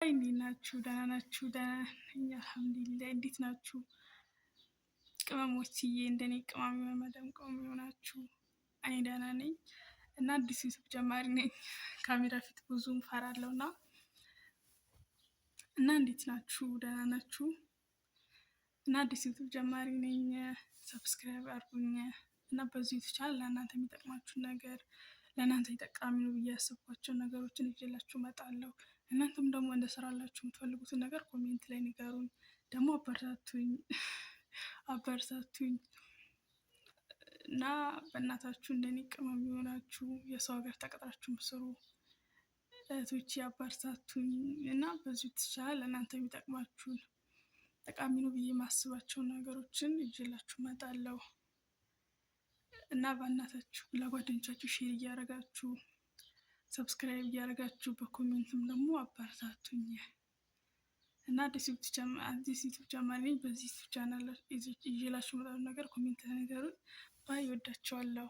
እንዴት ናችሁ? ደህና ናችሁ? ደህና ነኝ አልሐምዱሊላህ። እንዴት ናችሁ ቅመሞችዬ? እንደኔ ቅመም የመዳም ቅመም የሆናችሁ እኔ ደህና ነኝ እና አዲስ ዩቱብ ጀማሪ ነኝ። ካሜራ ፊት ብዙም ፈራለሁ እና እንዴት ናችሁ? ደህና ናችሁ? እና አዲስ ዩቱብ ጀማሪ ነኝ። ሰብስክራይብ አድርጉኝ እና በዚህ ዩቱብ ቻናል ለእናንተ የሚጠቅማችሁን ነገር ለእናንተ ጠቃሚ ነው ብዬ ያሰብኳቸው ነገሮችን ይዤላችሁ እመጣለሁ። እናንተም ደግሞ እንደሰራላችሁ የምትፈልጉትን ነገር ኮሜንት ላይ ንገሩኝ። ደግሞ አበረታቱኝ እና በእናታችሁ እንደኔ ቅመም የሆናችሁ የሰው ሀገር ተቀጥራችሁ ስሩ እህቶቼ፣ አበረታቱኝ እና በዚህ ትቻል ለእናንተ የሚጠቅማችሁን ጠቃሚ ነው ብዬ የማስባቸውን ነገሮችን ይዤላችሁ እመጣለሁ እና በእናታችሁ ለጓደኞቻችሁ ሼር እያደረጋችሁ ሰብስክራይብ እያደረጋችሁ በኮሜንትም ደግሞ አበረታቱኝ እና አዲስ ዩቱብ ጀማሪ ነኝ። በዚህ ዩቱብ ቻናል ይዤላችሁ የምመጣው ነገር ኮሜንት ላይ ንገሩኝ። ባይ፣ እወዳችኋለሁ።